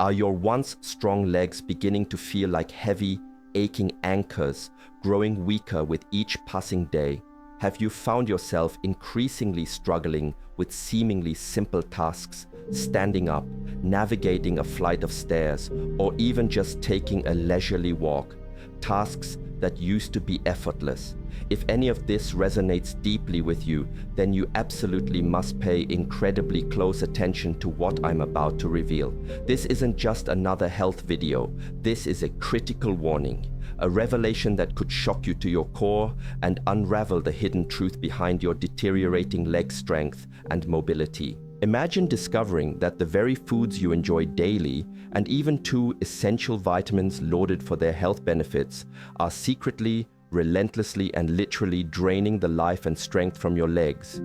Are your once strong legs beginning to feel like heavy, aching anchors, growing weaker with each passing day? Have you found yourself increasingly struggling with seemingly simple tasks, standing up, navigating a flight of stairs, or even just taking a leisurely walk? Tasks that used to be effortless. If any of this resonates deeply with you, then you absolutely must pay incredibly close attention to what I'm about to reveal. This isn't just another health video. This is a critical warning, a revelation that could shock you to your core and unravel the hidden truth behind your deteriorating leg strength and mobility. Imagine discovering that the very foods you enjoy daily, and even two essential vitamins lauded for their health benefits, are secretly, relentlessly, and literally draining the life and strength from your legs.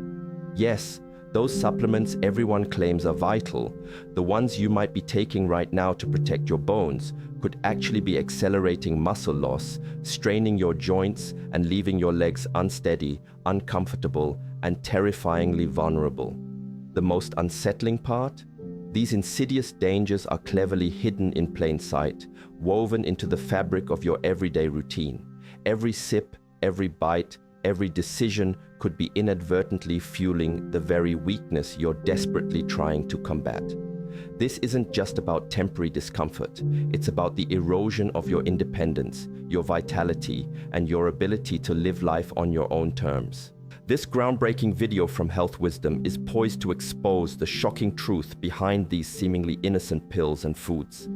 Yes, those supplements everyone claims are vital, the ones you might be taking right now to protect your bones, could actually be accelerating muscle loss, straining your joints, and leaving your legs unsteady, uncomfortable, and terrifyingly vulnerable. The most unsettling part? These insidious dangers are cleverly hidden in plain sight, woven into the fabric of your everyday routine. Every sip, every bite, every decision could be inadvertently fueling the very weakness you're desperately trying to combat. This isn't just about temporary discomfort. It's about the erosion of your independence, your vitality, and your ability to live life on your own terms. This groundbreaking video from Health Wisdom is poised to expose the shocking truth behind these seemingly innocent pills and foods.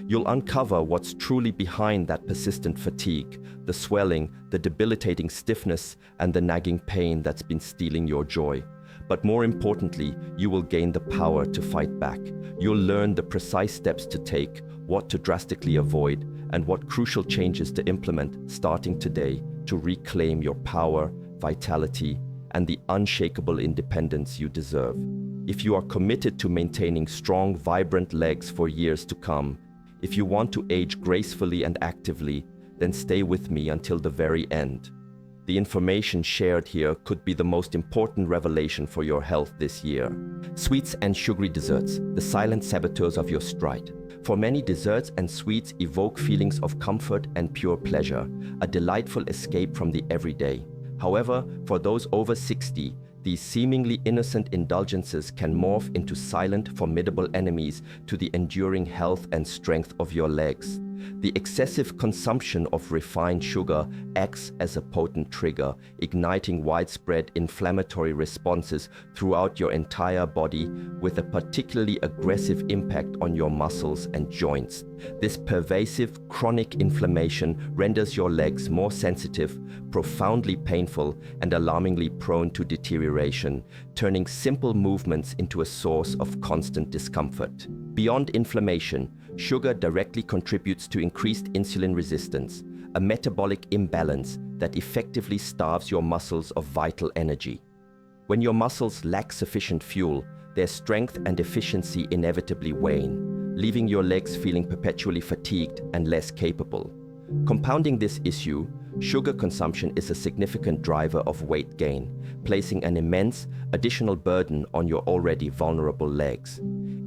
You'll uncover what's truly behind that persistent fatigue, the swelling, the debilitating stiffness, and the nagging pain that's been stealing your joy. But more importantly, you will gain the power to fight back. You'll learn the precise steps to take, what to drastically avoid, and what crucial changes to implement starting today to reclaim your power, vitality, and the unshakable independence you deserve. If you are committed to maintaining strong, vibrant legs for years to come, if you want to age gracefully and actively, then stay with me until the very end. The information shared here could be the most important revelation for your health this year. Sweets and sugary desserts, the silent saboteurs of your stride. For many, desserts and sweets evoke feelings of comfort and pure pleasure, a delightful escape from the everyday. However, for those over 60, these seemingly innocent indulgences can morph into silent, formidable enemies to the enduring health and strength of your legs. The excessive consumption of refined sugar acts as a potent trigger, igniting widespread inflammatory responses throughout your entire body, with a particularly aggressive impact on your muscles and joints. This pervasive, chronic inflammation renders your legs more sensitive, profoundly painful, and alarmingly prone to deterioration, turning simple movements into a source of constant discomfort. Beyond inflammation, sugar directly contributes to increased insulin resistance, a metabolic imbalance that effectively starves your muscles of vital energy. When your muscles lack sufficient fuel, their strength and efficiency inevitably wane, leaving your legs feeling perpetually fatigued and less capable. Compounding this issue, sugar consumption is a significant driver of weight gain, placing an immense additional burden on your already vulnerable legs.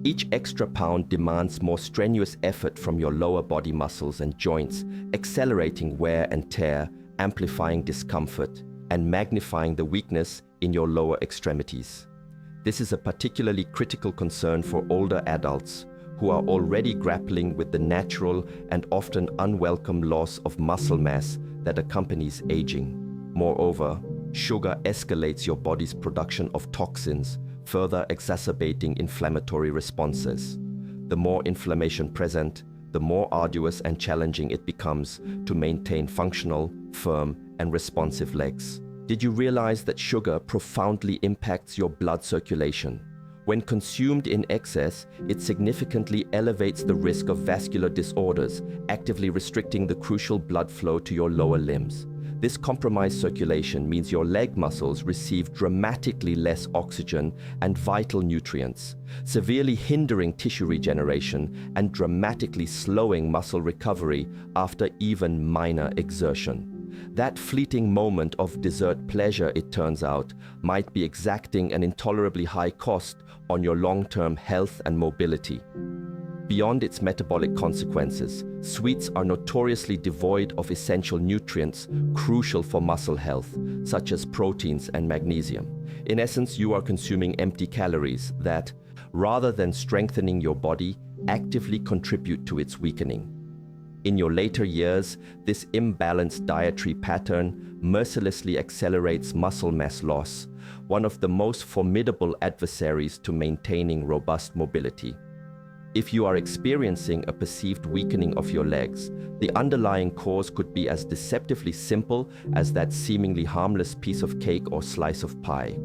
Each extra pound demands more strenuous effort from your lower body muscles and joints, accelerating wear and tear, amplifying discomfort, and magnifying the weakness in your lower extremities. This is a particularly critical concern for older adults who are already grappling with the natural and often unwelcome loss of muscle mass that accompanies aging. Moreover, sugar escalates your body's production of toxins, further exacerbating inflammatory responses. The more inflammation present, the more arduous and challenging it becomes to maintain functional, firm, and responsive legs. Did you realize that sugar profoundly impacts your blood circulation? When consumed in excess, it significantly elevates the risk of vascular disorders, actively restricting the crucial blood flow to your lower limbs. This compromised circulation means your leg muscles receive dramatically less oxygen and vital nutrients, severely hindering tissue regeneration and dramatically slowing muscle recovery after even minor exertion. That fleeting moment of dessert pleasure, it turns out, might be exacting an intolerably high cost on your long-term health and mobility. Beyond its metabolic consequences, sweets are notoriously devoid of essential nutrients crucial for muscle health, such as proteins and magnesium. In essence, you are consuming empty calories that, rather than strengthening your body, actively contribute to its weakening. In your later years, this imbalanced dietary pattern mercilessly accelerates muscle mass loss, one of the most formidable adversaries to maintaining robust mobility. If you are experiencing a perceived weakening of your legs, the underlying cause could be as deceptively simple as that seemingly harmless piece of cake or slice of pie.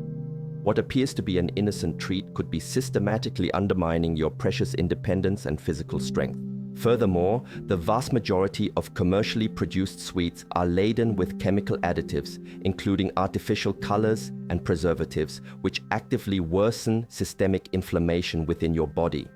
What appears to be an innocent treat could be systematically undermining your precious independence and physical strength. Furthermore, the vast majority of commercially produced sweets are laden with chemical additives, including artificial colors and preservatives, which actively worsen systemic inflammation within your body.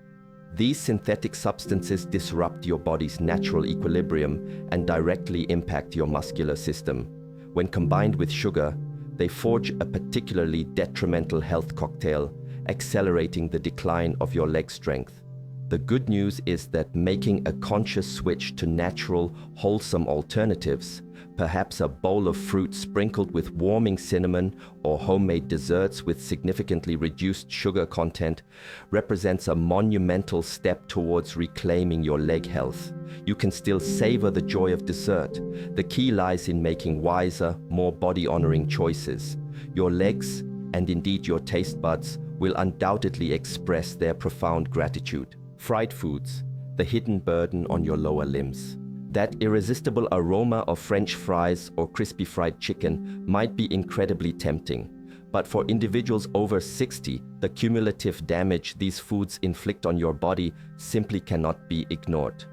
These synthetic substances disrupt your body's natural equilibrium and directly impact your muscular system. When combined with sugar, they forge a particularly detrimental health cocktail, accelerating the decline of your leg strength. The good news is that making a conscious switch to natural, wholesome alternatives, perhaps a bowl of fruit sprinkled with warming cinnamon or homemade desserts with significantly reduced sugar content, represents a monumental step towards reclaiming your leg health. You can still savor the joy of dessert. The key lies in making wiser, more body-honoring choices. Your legs, and indeed your taste buds, will undoubtedly express their profound gratitude. Fried foods, the hidden burden on your lower limbs. That irresistible aroma of French fries or crispy fried chicken might be incredibly tempting, but for individuals over 60, the cumulative damage these foods inflict on your body simply cannot be ignored.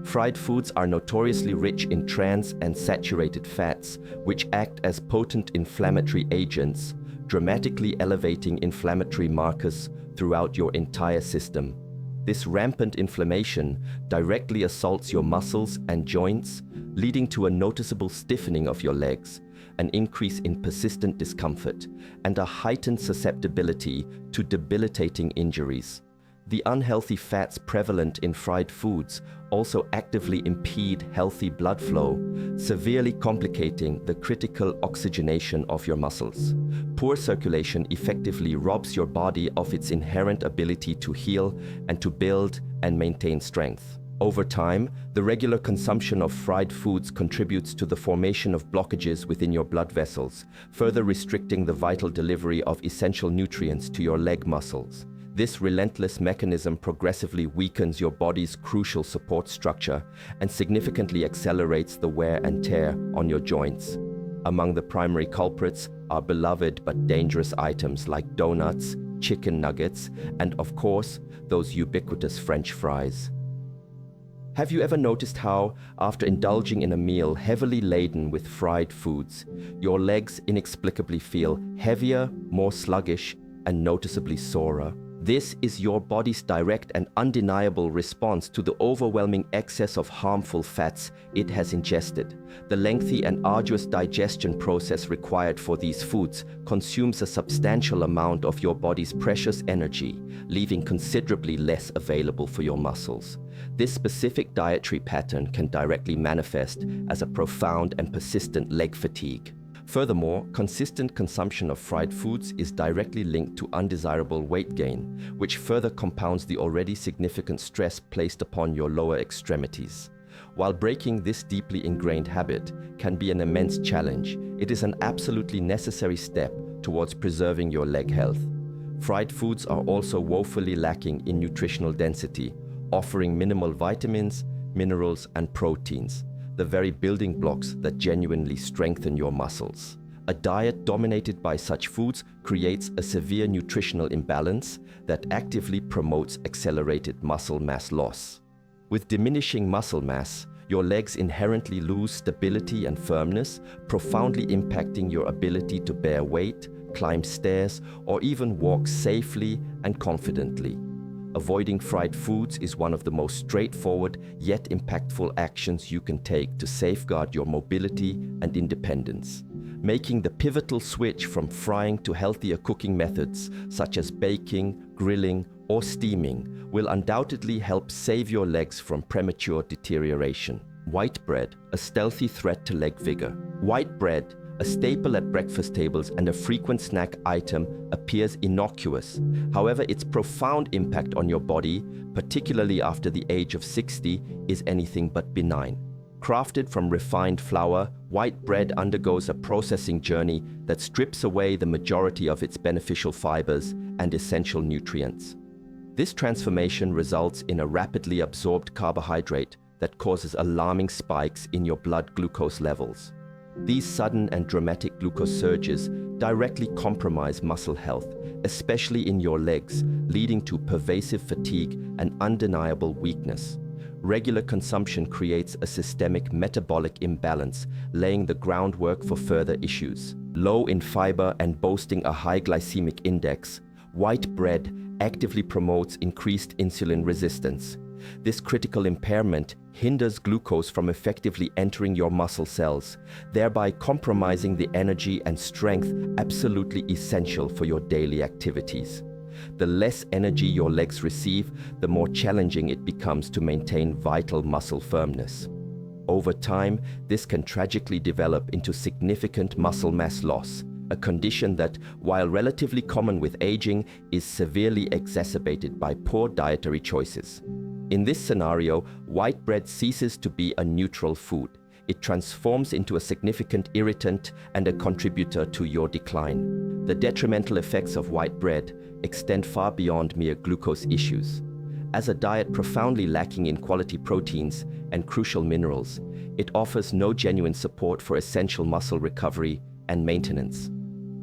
Fried foods are notoriously rich in trans and saturated fats, which act as potent inflammatory agents, dramatically elevating inflammatory markers throughout your entire system. This rampant inflammation directly assaults your muscles and joints, leading to a noticeable stiffening of your legs, an increase in persistent discomfort, and a heightened susceptibility to debilitating injuries. The unhealthy fats prevalent in fried foods also actively impede healthy blood flow, severely complicating the critical oxygenation of your muscles. Poor circulation effectively robs your body of its inherent ability to heal and to build and maintain strength. Over time, the regular consumption of fried foods contributes to the formation of blockages within your blood vessels, further restricting the vital delivery of essential nutrients to your leg muscles. This relentless mechanism progressively weakens your body's crucial support structure and significantly accelerates the wear and tear on your joints. Among the primary culprits are beloved but dangerous items like donuts, chicken nuggets, and of course, those ubiquitous French fries. Have you ever noticed how, after indulging in a meal heavily laden with fried foods, your legs inexplicably feel heavier, more sluggish, and noticeably sorer? This is your body's direct and undeniable response to the overwhelming excess of harmful fats it has ingested. The lengthy and arduous digestion process required for these foods consumes a substantial amount of your body's precious energy, leaving considerably less available for your muscles. This specific dietary pattern can directly manifest as a profound and persistent leg fatigue. Furthermore, consistent consumption of fried foods is directly linked to undesirable weight gain, which further compounds the already significant stress placed upon your lower extremities. While breaking this deeply ingrained habit can be an immense challenge, it is an absolutely necessary step towards preserving your leg health. Fried foods are also woefully lacking in nutritional density, offering minimal vitamins, minerals, and proteins, the very building blocks that genuinely strengthen your muscles. A diet dominated by such foods creates a severe nutritional imbalance that actively promotes accelerated muscle mass loss. With diminishing muscle mass, your legs inherently lose stability and firmness, profoundly impacting your ability to bear weight, climb stairs, or even walk safely and confidently. Avoiding fried foods is one of the most straightforward yet impactful actions you can take to safeguard your mobility and independence. Making the pivotal switch from frying to healthier cooking methods such as baking, grilling, or steaming will undoubtedly help save your legs from premature deterioration. White bread, a stealthy threat to leg vigor. White bread, a staple at breakfast tables and a frequent snack item, appears innocuous. However, its profound impact on your body, particularly after the age of 60, is anything but benign. Crafted from refined flour, white bread undergoes a processing journey that strips away the majority of its beneficial fibers and essential nutrients. This transformation results in a rapidly absorbed carbohydrate that causes alarming spikes in your blood glucose levels. These sudden and dramatic glucose surges directly compromise muscle health, especially in your legs, leading to pervasive fatigue and undeniable weakness. Regular consumption creates a systemic metabolic imbalance, laying the groundwork for further issues. Low in fiber and boasting a high glycemic index, white bread actively promotes increased insulin resistance. This critical impairment hinders glucose from effectively entering your muscle cells, thereby compromising the energy and strength absolutely essential for your daily activities. The less energy your legs receive, the more challenging it becomes to maintain vital muscle firmness. Over time, this can tragically develop into significant muscle mass loss, a condition that, while relatively common with aging, is severely exacerbated by poor dietary choices. In this scenario, white bread ceases to be a neutral food. It transforms into a significant irritant and a contributor to your decline. The detrimental effects of white bread extend far beyond mere glucose issues. As a diet profoundly lacking in quality proteins and crucial minerals, it offers no genuine support for essential muscle recovery and maintenance.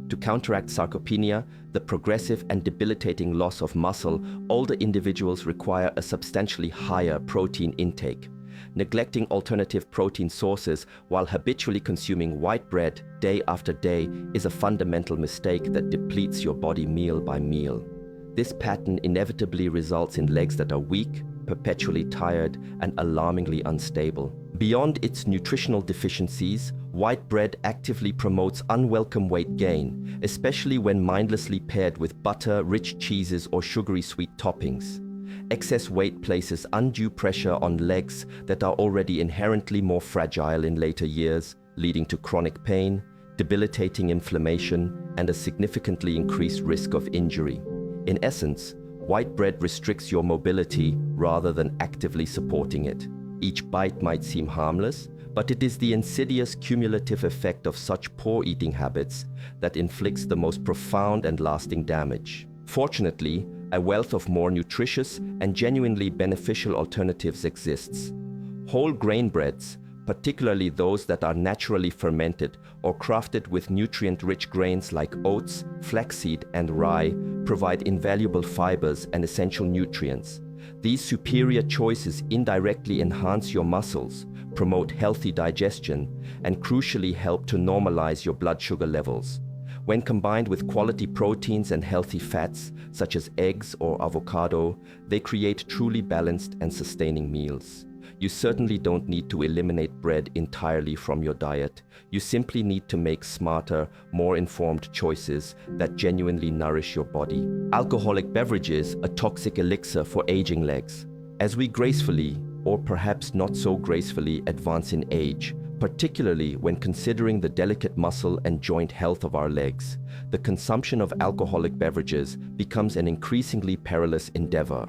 To counteract sarcopenia, the progressive and debilitating loss of muscle, older individuals require a substantially higher protein intake. Neglecting alternative protein sources while habitually consuming white bread day after day is a fundamental mistake that depletes your body meal by meal. This pattern inevitably results in legs that are weak, perpetually tired, and alarmingly unstable. Beyond its nutritional deficiencies, white bread actively promotes unwelcome weight gain, especially when mindlessly paired with butter, rich cheeses, or sugary sweet toppings. Excess weight places undue pressure on legs that are already inherently more fragile in later years, leading to chronic pain, debilitating inflammation, and a significantly increased risk of injury. In essence, white bread restricts your mobility rather than actively supporting it. Each bite might seem harmless, but it is the insidious cumulative effect of such poor eating habits that inflicts the most profound and lasting damage. Fortunately, a wealth of more nutritious and genuinely beneficial alternatives exists. Whole grain breads, particularly those that are naturally fermented or crafted with nutrient-rich grains like oats, flaxseed, and rye, provide invaluable fibers and essential nutrients. These superior choices indirectly enhance your muscles, promote healthy digestion, and crucially help to normalize your blood sugar levels. When combined with quality proteins and healthy fats, such as eggs or avocado, they create truly balanced and sustaining meals. You certainly don't need to eliminate bread entirely from your diet. You simply need to make smarter, more informed choices that genuinely nourish your body. Alcoholic beverages, a toxic elixir for aging legs. As we gracefully, or perhaps not so gracefully, advance in age, particularly when considering the delicate muscle and joint health of our legs, the consumption of alcoholic beverages becomes an increasingly perilous endeavor.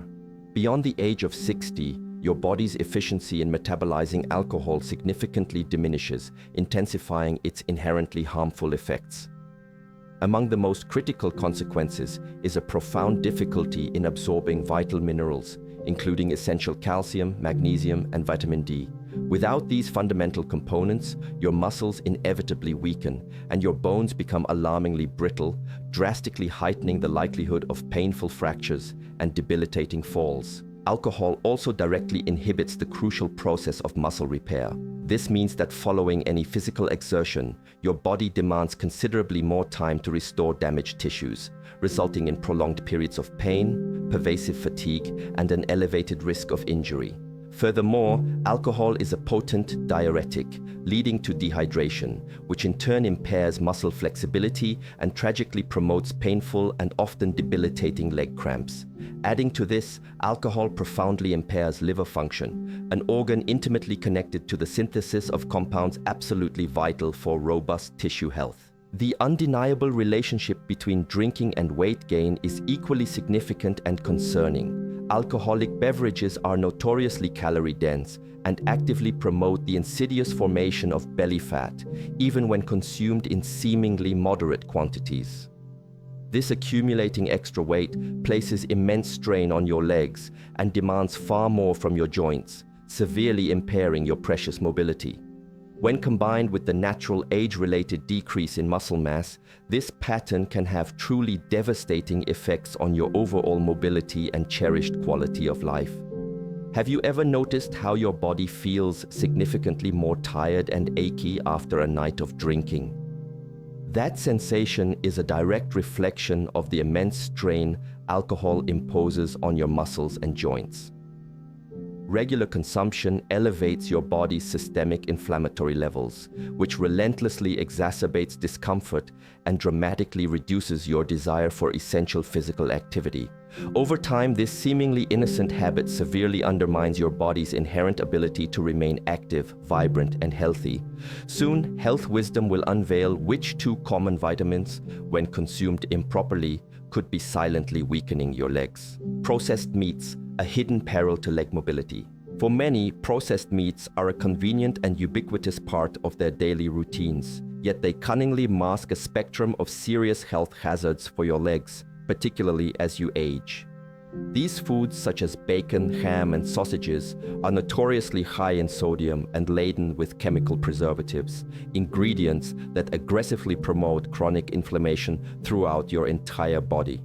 Beyond the age of 60, your body's efficiency in metabolizing alcohol significantly diminishes, intensifying its inherently harmful effects. Among the most critical consequences is a profound difficulty in absorbing vital minerals, including essential calcium, magnesium, and vitamin D. Without these fundamental components, your muscles inevitably weaken and your bones become alarmingly brittle, drastically heightening the likelihood of painful fractures and debilitating falls. Alcohol also directly inhibits the crucial process of muscle repair. This means that following any physical exertion, your body demands considerably more time to restore damaged tissues, resulting in prolonged periods of pain, pervasive fatigue, and an elevated risk of injury. Furthermore, alcohol is a potent diuretic, leading to dehydration, which in turn impairs muscle flexibility and tragically promotes painful and often debilitating leg cramps. Adding to this, alcohol profoundly impairs liver function, an organ intimately connected to the synthesis of compounds absolutely vital for robust tissue health. The undeniable relationship between drinking and weight gain is equally significant and concerning. Alcoholic beverages are notoriously calorie-dense and actively promote the insidious formation of belly fat, even when consumed in seemingly moderate quantities. This accumulating extra weight places immense strain on your legs and demands far more from your joints, severely impairing your precious mobility. When combined with the natural age-related decrease in muscle mass, this pattern can have truly devastating effects on your overall mobility and cherished quality of life. Have you ever noticed how your body feels significantly more tired and achy after a night of drinking? That sensation is a direct reflection of the immense strain alcohol imposes on your muscles and joints. Regular consumption elevates your body's systemic inflammatory levels, which relentlessly exacerbates discomfort and dramatically reduces your desire for essential physical activity. Over time, this seemingly innocent habit severely undermines your body's inherent ability to remain active, vibrant, and healthy. Soon, health wisdom will unveil which two common vitamins, when consumed improperly, could be silently weakening your legs. Processed meats, a hidden peril to leg mobility. For many, processed meats are a convenient and ubiquitous part of their daily routines, yet they cunningly mask a spectrum of serious health hazards for your legs, particularly as you age. These foods, such as bacon, ham, and sausages, are notoriously high in sodium and laden with chemical preservatives, ingredients that aggressively promote chronic inflammation throughout your entire body.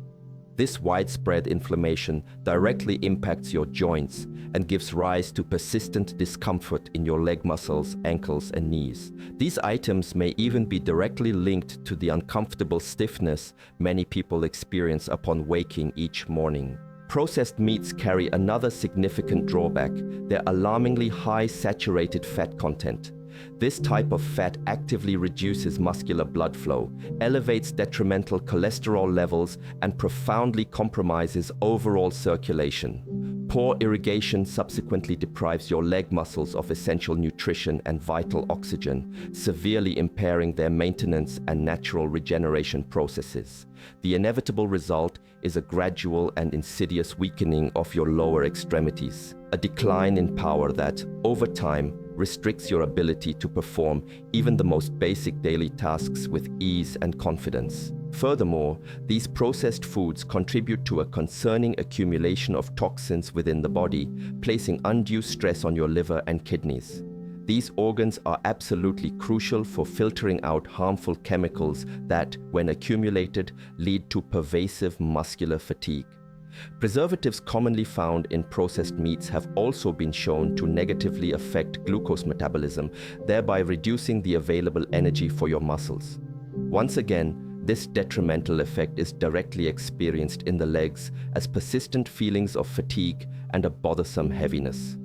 This widespread inflammation directly impacts your joints and gives rise to persistent discomfort in your leg muscles, ankles, and knees. These items may even be directly linked to the uncomfortable stiffness many people experience upon waking each morning. Processed meats carry another significant drawback: their alarmingly high saturated fat content. This type of fat actively reduces muscular blood flow, elevates detrimental cholesterol levels, and profoundly compromises overall circulation. Poor irrigation subsequently deprives your leg muscles of essential nutrition and vital oxygen, severely impairing their maintenance and natural regeneration processes. The inevitable result is a gradual and insidious weakening of your lower extremities, a decline in power that, over time, restricts your ability to perform even the most basic daily tasks with ease and confidence. Furthermore, these processed foods contribute to a concerning accumulation of toxins within the body, placing undue stress on your liver and kidneys. These organs are absolutely crucial for filtering out harmful chemicals that, when accumulated, lead to pervasive muscular fatigue. Preservatives commonly found in processed meats have also been shown to negatively affect glucose metabolism, thereby reducing the available energy for your muscles. Once again, this detrimental effect is directly experienced in the legs as persistent feelings of fatigue and a bothersome heaviness.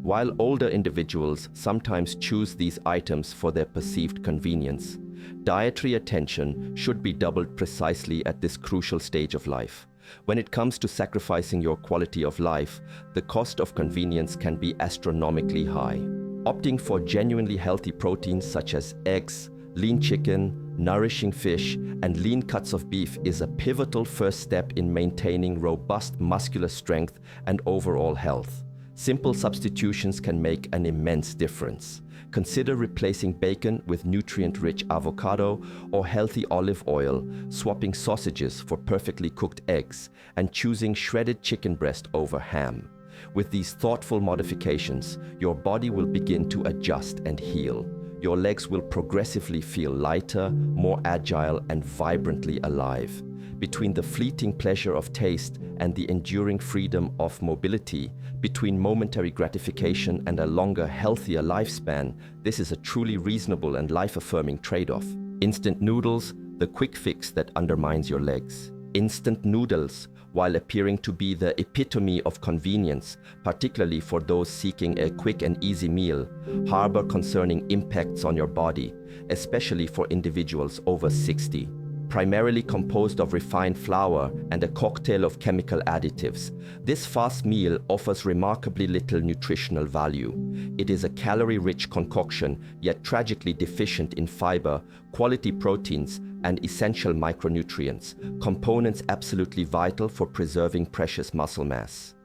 While older individuals sometimes choose these items for their perceived convenience, dietary attention should be doubled precisely at this crucial stage of life. When it comes to sacrificing your quality of life, the cost of convenience can be astronomically high. Opting for genuinely healthy proteins such as eggs, lean chicken, nourishing fish, and lean cuts of beef is a pivotal first step in maintaining robust muscular strength and overall health. Simple substitutions can make an immense difference. Consider replacing bacon with nutrient-rich avocado or healthy olive oil, swapping sausages for perfectly cooked eggs, and choosing shredded chicken breast over ham. With these thoughtful modifications, your body will begin to adjust and heal. Your legs will progressively feel lighter, more agile, and vibrantly alive. Between the fleeting pleasure of taste and the enduring freedom of mobility, between momentary gratification and a longer, healthier lifespan, this is a truly reasonable and life-affirming trade-off. Instant noodles, the quick fix that undermines your legs. Instant noodles, while appearing to be the epitome of convenience, particularly for those seeking a quick and easy meal, harbor concerning impacts on your body, especially for individuals over 60. Primarily composed of refined flour and a cocktail of chemical additives, this fast meal offers remarkably little nutritional value. It is a calorie-rich concoction, yet tragically deficient in fiber, quality proteins, and essential micronutrients, components absolutely vital for preserving precious muscle mass.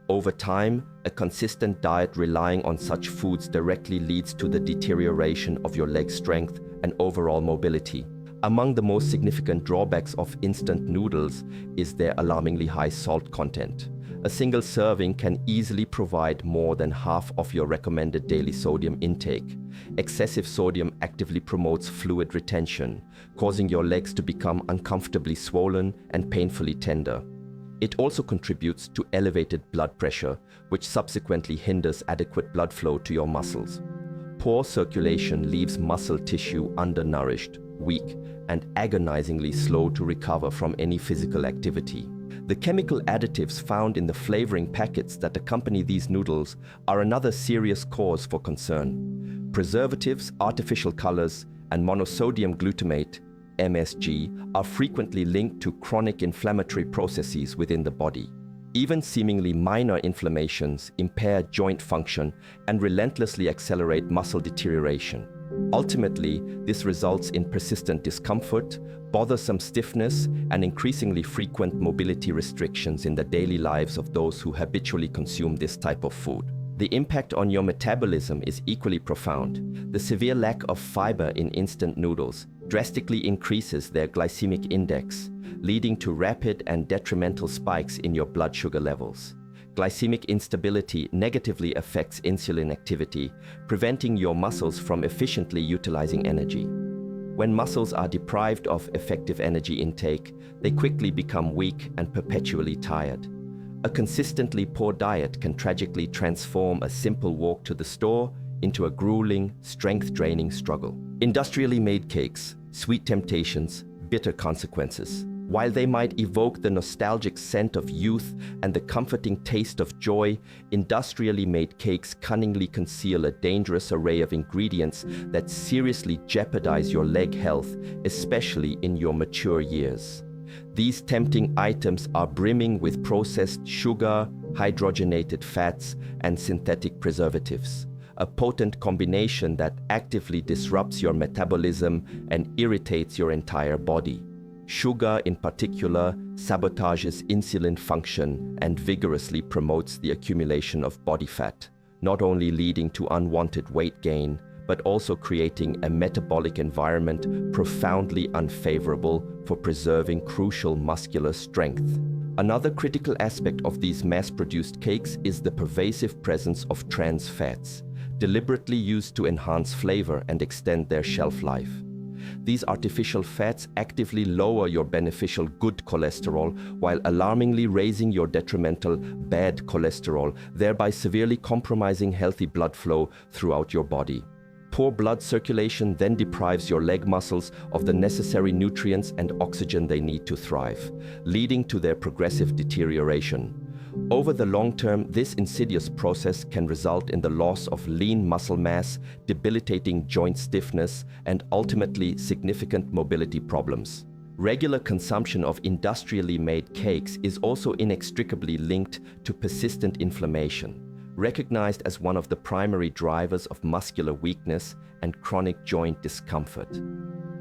Over time, a consistent diet relying on such foods directly leads to the deterioration of your leg strength and overall mobility. Among the most significant drawbacks of instant noodles is their alarmingly high salt content. A single serving can easily provide more than half of your recommended daily sodium intake. Excessive sodium actively promotes fluid retention, causing your legs to become uncomfortably swollen and painfully tender. It also contributes to elevated blood pressure, which subsequently hinders adequate blood flow to your muscles. Poor circulation leaves muscle tissue undernourished, weak, and agonizingly slow to recover from any physical activity. The chemical additives found in the flavoring packets that accompany these noodles are another serious cause for concern. Preservatives, artificial colors, and monosodium glutamate, MSG, are frequently linked to chronic inflammatory processes within the body. Even seemingly minor inflammations impair joint function and relentlessly accelerate muscle deterioration. Ultimately, this results in persistent discomfort, bothersome stiffness, and increasingly frequent mobility restrictions in the daily lives of those who habitually consume this type of food. The impact on your metabolism is equally profound. The severe lack of fiber in instant noodles drastically increases their glycemic index, leading to rapid and detrimental spikes in your blood sugar levels. Glycemic instability negatively affects insulin activity, preventing your muscles from efficiently utilizing energy. When muscles are deprived of effective energy intake, they quickly become weak and perpetually tired. A consistently poor diet can tragically transform a simple walk to the store into a grueling, strength-draining struggle. Industrially made cakes, sweet temptations, bitter consequences. While they might evoke the nostalgic scent of youth and the comforting taste of joy, industrially made cakes cunningly conceal a dangerous array of ingredients that seriously jeopardize your leg health, especially in your mature years. These tempting items are brimming with processed sugar, hydrogenated fats, and synthetic preservatives, a potent combination that actively disrupts your metabolism and irritates your entire body. Sugar, in particular, sabotages insulin function and vigorously promotes the accumulation of body fat, not only leading to unwanted weight gain, but also creating a metabolic environment profoundly unfavorable for preserving crucial muscular strength. Another critical aspect of these mass-produced cakes is the pervasive presence of trans fats, deliberately used to enhance flavor and extend their shelf life. These artificial fats actively lower your beneficial good cholesterol while alarmingly raising your detrimental bad cholesterol, thereby severely compromising healthy blood flow throughout your body. Poor blood circulation then deprives your leg muscles of the necessary nutrients and oxygen they need to thrive, leading to their progressive deterioration. Over the long term, this insidious process can result in the loss of lean muscle mass, debilitating joint stiffness, and ultimately significant mobility problems. Regular consumption of industrially made cakes is also inextricably linked to persistent inflammation, recognized as one of the primary drivers of muscular weakness and chronic joint discomfort.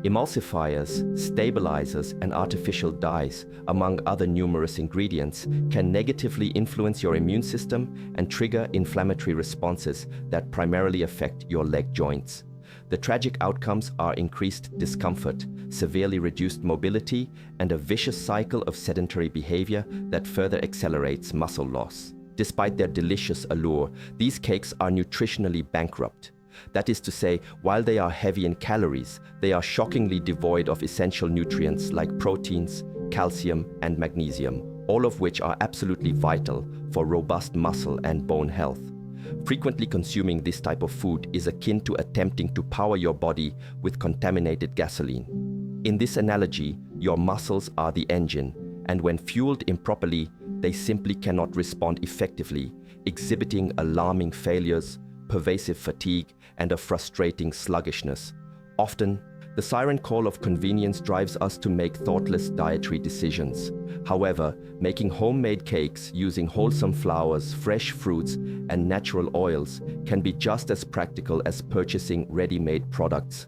Emulsifiers, stabilizers, and artificial dyes, among other numerous ingredients, can negatively influence your immune system and trigger inflammatory responses that primarily affect your leg joints. The tragic outcomes are increased discomfort, severely reduced mobility, and a vicious cycle of sedentary behavior that further accelerates muscle loss. Despite their delicious allure, these cakes are nutritionally bankrupt. That is to say, while they are heavy in calories, they are shockingly devoid of essential nutrients like proteins, calcium, and magnesium, all of which are absolutely vital for robust muscle and bone health. Frequently consuming this type of food is akin to attempting to power your body with contaminated gasoline. In this analogy, your muscles are the engine, and when fueled improperly, they simply cannot respond effectively, exhibiting alarming failures, pervasive fatigue, and a frustrating sluggishness. Often, the siren call of convenience drives us to make thoughtless dietary decisions. However, making homemade cakes using wholesome flours, fresh fruits, and natural oils can be just as practical as purchasing ready-made products.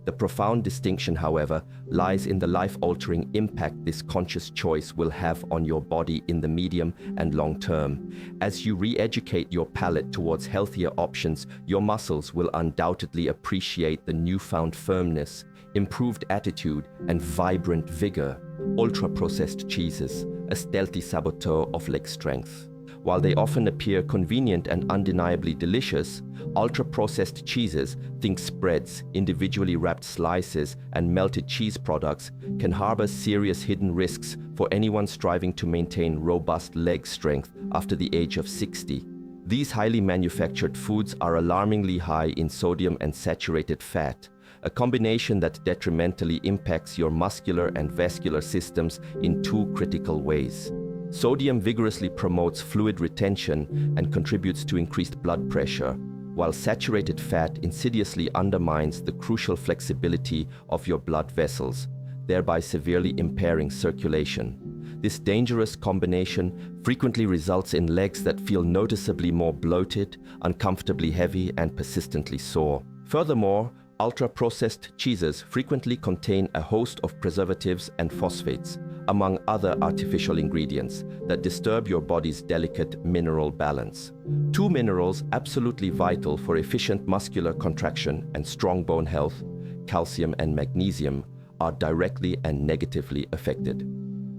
The profound distinction, however, lies in the life-altering impact this conscious choice will have on your body in the medium and long term. As you re-educate your palate towards healthier options, your muscles will undoubtedly appreciate the newfound firmness, improved attitude, and vibrant vigor. Ultra-processed cheeses, a stealthy saboteur of leg strength. While they often appear convenient and undeniably delicious, ultra-processed cheeses, think spreads, individually wrapped slices, and melted cheese products, can harbor serious hidden risks for anyone striving to maintain robust leg strength after the age of 60. These highly manufactured foods are alarmingly high in sodium and saturated fat, a combination that detrimentally impacts your muscular and vascular systems in two critical ways. Sodium vigorously promotes fluid retention and contributes to increased blood pressure, while saturated fat insidiously undermines the crucial flexibility of your blood vessels, thereby severely impairing circulation. This dangerous combination frequently results in legs that feel noticeably more bloated, uncomfortably heavy, and persistently sore. Furthermore, ultra-processed cheeses frequently contain a host of preservatives and phosphates, among other artificial ingredients that disturb your body's delicate mineral balance. Two minerals absolutely vital for efficient muscular contraction and strong bone health, calcium and magnesium, are directly and negatively affected.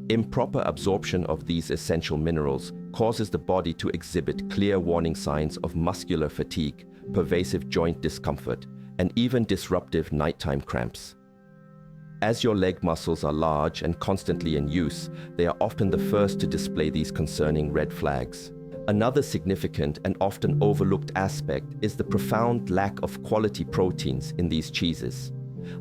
Improper absorption of these essential minerals causes the body to exhibit clear warning signs of muscular fatigue, pervasive joint discomfort, and even disruptive nighttime cramps. As your leg muscles are large and constantly in use, they are often the first to display these concerning red flags. Another significant and often overlooked aspect is the profound lack of quality proteins in these cheeses.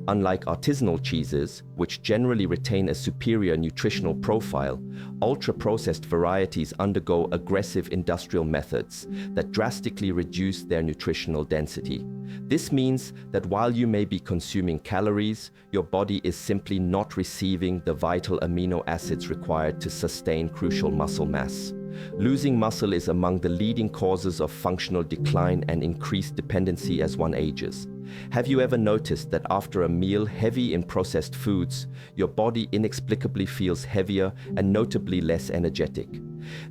Unlike artisanal cheeses, which generally retain a superior nutritional profile, ultra-processed varieties undergo aggressive industrial methods that drastically reduce their nutritional density. This means that while you may be consuming calories, your body is simply not receiving the vital amino acids required to sustain crucial muscle mass. Losing muscle is among the leading causes of functional decline and increased dependency as one ages. Have you ever noticed that after a meal heavy in processed foods, your body inexplicably feels heavier and notably less energetic?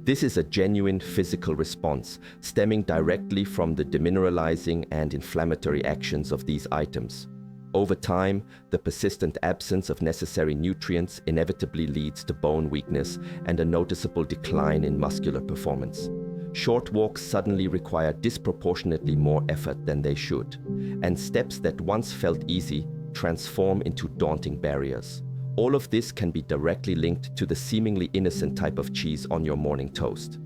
This is a genuine physical response, stemming directly from the demineralizing and inflammatory actions of these items. Over time, the persistent absence of necessary nutrients inevitably leads to bone weakness and a noticeable decline in muscular performance. Short walks suddenly require disproportionately more effort than they should, and steps that once felt easy transform into daunting barriers. All of this can be directly linked to the seemingly innocent type of cheese on your morning toast.